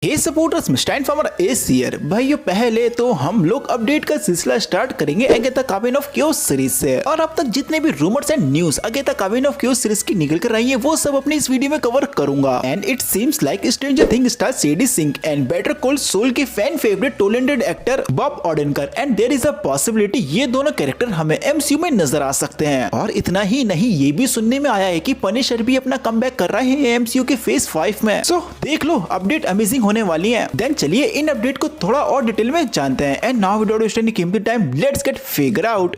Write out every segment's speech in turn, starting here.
Hey supporters, mister informer is here. भाइयों, पहले तो हम लोग अपडेट का सिलसिला स्टार्ट करेंगे Agatha Coven of Chaos series से। और अब तक जितने भी rumours and news Agatha Coven of Chaos series की निकल कर आई है वो सब अपनी इस वीडियो में कवर करूंगा। And it seems like Stranger Things star Sadie Sink and Better Call Saul के fan favourite talented actor Bob Odenkirk and there is a possibility ये दोनों कैरेक्टर हमें एमसीयू में नजर आ सकते हैं। और इतना ही नहीं, ये भी सुनने में आया है कि पनिशर भी अपना कमबैक कर रहे हैं एमसीयू के फेज 5 में। सो देख लो, अपडेट अमेजिंग होने वाली है। देन चलिए इन अपडेट को थोड़ा और डिटेल में जानते हैं। And now without wasting any कीमती time, let's get figure out.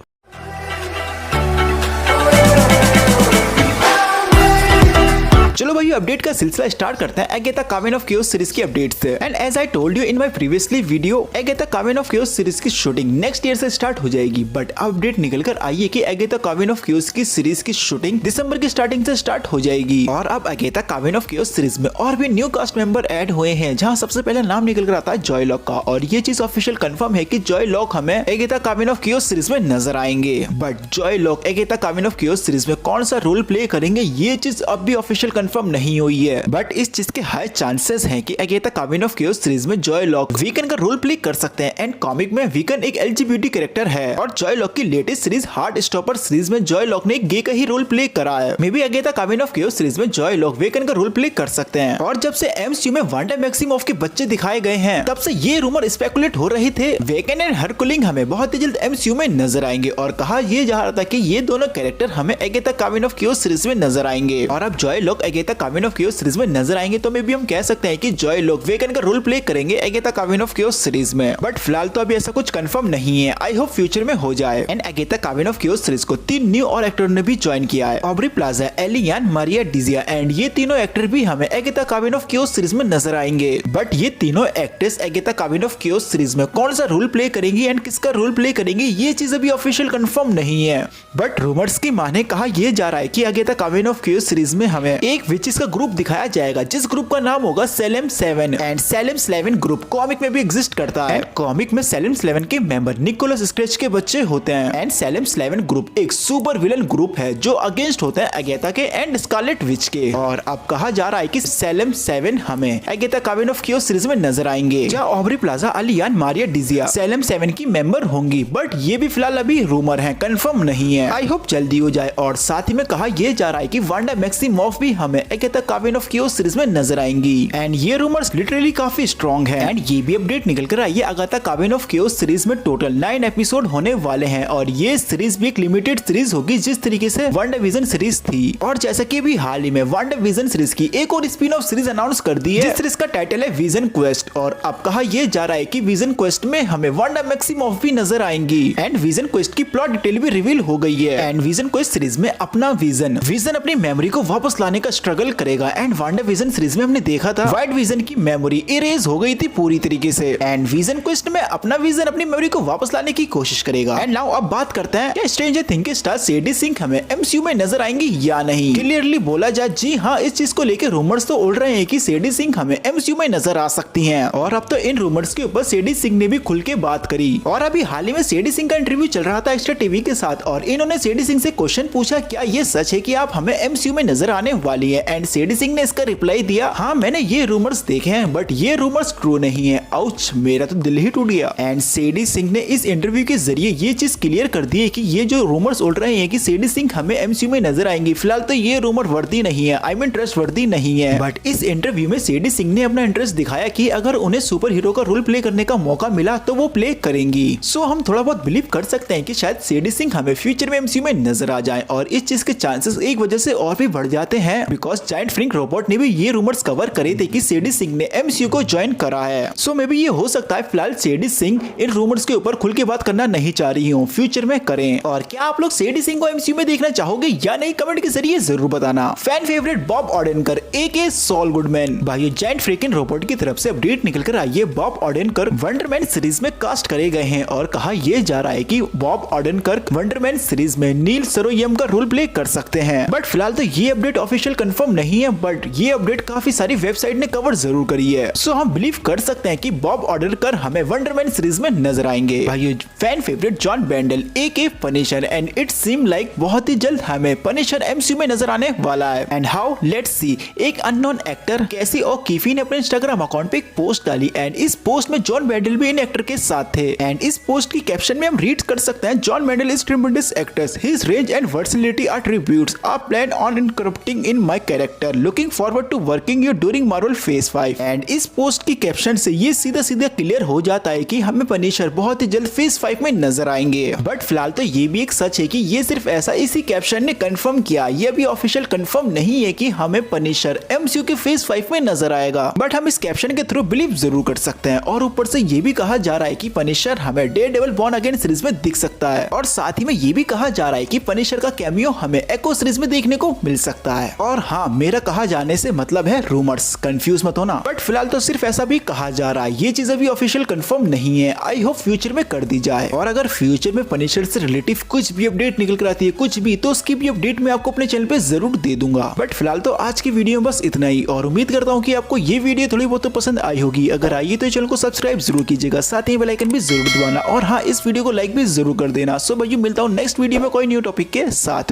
चलो भाई, अपडेट का सिलसिला स्टार्ट करते हैं Agatha Coven of Chaos series की अपडेट से। And as I told you in my previously video, Agatha Coven of Chaos series की शूटिंग नेक्स्ट ईयर से स्टार्ट हो जाएगी। बट अपडेट निकल कर आई है कि अगेता कार्बिन ऑफ क्योस की सीरीज की शूटिंग दिसंबर की स्टार्टिंग से स्टार्ट हो जाएगी। और अब अगेता कार्बिन ऑफ क्योस सीरीज में और भी न्यू कास्ट मेंबर ऐड हुए हैं, जहां सबसे पहले नाम निकल कर आता है जॉय लॉक का। और ये चीज ऑफिशियल कंफर्म है कि जॉय लॉक हमें Agatha Coven of Chaos series में नजर आएंगे। But Joe Locke Agatha Coven of Chaos series में कौन सा रोल प्ले करेंगे ये चीज अब भी ऑफिशियल कंफर्म नहीं हुई है। बट इस चीज के हाई चांसेस हैं कि Agatha Coven of Chaos series में जॉय लॉक वीकन का रोल प्ले कर सकते हैं। एंड कॉमिक में वीकन एक एलजीबीटी कैरेक्टर है और जॉय लॉक की latest series Heartstopper series में जॉय लॉक ने एक गे का ही रोल प्ले करा है। Maybe Agatha Coven of Chaos series में जॉय लॉक वीकन का रोल प्ले कर सकते हैं। और जब से एमसीयू में वांडा मैक्सिमोफ के बच्चे दिखाए गए हैं, तब से ये रूमर स्पेकुलेट हो रहे थे वीकन एंड हरकुलिंग हमें बहुत ही जल्द एमसीयू में नजर आएंगे। और कहा यह जा रहा था कि ये दोनों कैरेक्टर हमें Agatha Coven of Chaos series में नजर आएंगे। और अब Joe Locke Agatha Coven of Chaos series में नजर आएंगे तो मे बी हम कह सकते हैं कि जॉय लॉक वीकन का रोल प्ले करेंगे Agatha Coven of Chaos series में। बट फिलहाल तो अभी ऐसा कुछ कंफर्म नहीं है, आई होप फ्यूचर में हो जाए। And Agatha Coven of Chaos series को 3 न्यू और एक्टर ने भी ज्वाइन किया है, ऑब्री प्लाजा, एलियान, मारिया डिजिया। एंड ये तीनों एक्टर भी हमें Agatha Coven of Chaos series में नजर आएंगे। बट ये तीनों actress Agatha Coven of Chaos series में कौन सा रोल प्ले करेंगी एंड किसका रोल प्ले करेंगी ये चीज अभी ऑफिशियल कंफर्म नहीं है। बट रूमर्स की माने कहा यह जा रहा है कि Agatha Coven of Chaos series में हमें एक विचेस का ग्रुप दिखाया जाएगा, जिस ग्रुप का नाम होगा सेलेम 7। एंड सेलेम 7 ग्रुप कॉमिक में भी एग्जिस्ट करता है। कॉमिक में सेलेम 7 के मेंबर निकोलस स्क्रेच के बच्चे होते हैं। एंड सेलेम 7 ग्रुप एक सुपर विलन ग्रुप है जो अगेंस्ट होते हैं अगेता के एंड स्कारलेट विच के। और अब कहा जा रहा है कि सेलेम 7 हमें Agatha Coven of Chaos series में नजर आएंगे, जहां ऑब्री प्लाजा, अलियान, मारिया डिजिया सेलेम 7 की मेंबर होंगी। बट ये भी फिलहाल अभी रूमर है, कंफर्म नहीं है। आई होप जल्दी हो जाए। और साथ ही में कहा यह जा रहा है कि वांडा मैक्सिमोफ भी हमें Agatha Coven of Chaos series में नजर आएंगी। एंड ये रूमर्स लिटरली काफी स्ट्रॉन्ग है। एंड ये भी अपडेट निकल कर आई है अगेता कार्बिन ऑफ क्योस सीरीज में टोटल 9 एपिसोड होने वाले हैं। और ये सीरीज भी एक लिमिटेड सीरीज होगी, जिस तरीके से वांडाविजन सीरीज थी। और जैसा कि भी हाल ही में वांडाविजन सीरीज की एक और स्पिन ऑफ सीरीज अनाउंस कर दी है, जिस सीरीज का टाइटल है विजन क्वेस्ट। और अब कहा यह जा रहा है कि विजन क्वेस्ट में हमें वांडा मैक्सिमोफ भी नजर आएंगी। एंड विजन क्वेस्ट की प्लॉट डिटेल भी रिवील हो गई है। एंड विजन क्वेस्ट सीरीज में अपना विजन अपनी मेमोरी को वापस लाने का स्ट्रगल करेगा। एंड वांडाविजन सीरीज में हमने देखा था व्हाइट विजन की मेमोरी इरेज हो गई थी पूरी तरीके से। एंड विजन क्वेस्ट में अपना विजन अपनी मेमोरी को वापस लाने की कोशिश करेगा। एंड नाउ अब बात करते हैं क्या स्ट्रेंजर थिंग्स के स्टार सेडी सिंह हमें एमसीयू में नजर आएंगी या नहीं। क्लियरली बोला जाए, जी हाँ, इस चीज को लेकर रूमर्स तो उड़ रहे हैं कि सेडी सिंह हमें एमसीयू में नजर आ सकती हैं। और अब तो इन रूमर्स के ऊपर सेडी सिंह ने भी खुल के बात करी। और अभी हाल ही में सेडी सिंह का इंटरव्यू चल रहा था एक्स्ट्रा टीवी के साथ। और इन्होंने सेडी सिंह से क्वेश्चन पूछा, क्या ये सच है कि आप हमें एमसीयू में नजर आने वाली है। एंड सेडी सिंह ने इसका रिप्लाई दिया, हाँ मैंने ये रूमर्स देखे हैं बट ये रूमर्स ट्रू नहीं है। आउच, मेरा तो दिल ही टूट गया। एंड सेडी सिंह ने इस इंटरव्यू के जरिए ये चीज क्लियर कर दी है कि ये जो रूमर्स उड़ रहे हैं कि सेडी सिंह हमें एमसीयू में नजर आएंगी, फिलहाल तो ये रूमर वर्दी नहीं है, आई मीन ट्रस्ट वर्दी नहीं है। बट इस इंटरव्यू में सेडी सिंह ने अपना इंटरेस्ट दिखाया कि अगर उन्हें सुपर हीरो का रोल प्ले करने का मौका मिला तो वो प्ले करेंगी। सो हम थोड़ा बहुत बिलीव कर सकते हैं कि शायद सेडी सिंह हमें फ्यूचर में एमसीयू में नजर आ जाए। और इस चीज के चांसेस एक वजह से और भी बढ़ जाते हैं, बिकॉज जायंट फ्रिंक रोबोट ने भी ये रूमर्स कवर करे थे कि सेडी सिंह ने एमसीयू को ज्वाइन करा है। सो मे बी ये हो सकता है फिलहाल सेडी सिंह इन रूमर्स के ऊपर खुल के बात करना नहीं चाह रही हूँ, फ्यूचर में करें। और क्या आप लोग सेडी सिंह को एमसीयू में देखना चाहोगे या नहीं, कमेंट के जरिए जरूर बताना। फैन फेवरेट बॉब ओडेनकर एके सॉल गुडमैन, भाई जायंट फ्रिकिन रोबोट की तरफ से अपडेट निकल कर आई है। बॉब ओडेनकर वंडरमैन सीरीज में कास्ट करे गए हैं। और कहा यह जा रहा है कि बॉब ओडेनकर वंडरमैन सीरीज में नील सरोयम का रोल प्ले कर सकते हैं। बट फिलहाल तो ये अपडेट ऑफिशियल कंफर्म नहीं है, बट ये अपडेट काफी सारी वेबसाइट ने कवर जरूर करी है। सो हम बिलीव कर सकते हैं कि बॉब ऑर्डरकर हमें वंडर मैन सीरीज में नजर आएंगे। भाई fan favourite Jon Bernthal aka Punisher, and it seem like बहुत ही जल्द हमें पनिशर एमसीयू में नजर आने वाला है। And how, let's see. एक अननोन एक्टर कैसी ओकीफी ने अपने इंस्टाग्राम अकाउंट पे एक पोस्ट डाली, एंड इस पोस्ट में जॉन बेंडल भी इन एक्टर के साथ थे। एंड इस पोस्ट की कैप्शन में हम रीड कर सकते हैं, Jon Bernthal is tremendous actors, his range and versatility are tributes, I plan on incorporating in my character, looking forward to working you during Marvel phase 5। And इस post की caption से ये सीधा सीधा क्लियर हो जाता है कि हमें पनिशर बहुत ही जल्द फेज 5 में नजर आएंगे। बट फिलहाल तो ये भी एक सच है कि ये सिर्फ ऐसा इसी कैप्शन ने कंफर्म किया, ये अभी ऑफिशियल कंफर्म नहीं है कि हमें पनिशर एमसीयू के फेज 5 में नजर आएगा। बट हम इस कैप्शन के थ्रू बिलीव जरूर कर सकते हैं। और ऊपर से ये भी कहा जा रहा है कि पनिशर हमें डेयरडेविल बॉर्न अगेन सीरीज में दिख सकता है, और साथ ही में ये भी कहा जा रहा है कि पनिशर का कैमियो हमें एको सीरीज में देखने को मिल सकता है। और हाँ, मेरा कहा जाने से मतलब है रूमर्स, कंफ्यूज मत होना। बट फिलहाल तो सिर्फ ऐसा भी कहा जा रहा है, ये चीज अभी ऑफिशियल कंफर्म नहीं है। आई होप फ्यूचर में कर दी जाए। और अगर फ्यूचर में पनिशर से रिलेटिव कुछ भी अपडेट निकल कर आती है, कुछ भी, तो उसकी भी अपडेट मैं आपको अपने चैनल पे जरूर दे दूंगा। बट फिलहाल तो आज की वीडियो में बस इतना ही, और उम्मीद करता हूँ कि आपको ये वीडियो थोड़ी बहुत तो पसंद आई होगी। अगर आई तो चैनल को सब्सक्राइब जरूर कीजिएगा, साथ ही बेल आइकन भी जरूर दबाना, और हाँ, इस वीडियो को लाइक भी जरूर कर देना। सो भाई मिलता हूँ नेक्स्ट वीडियो में कोई न्यू टॉपिक के साथ।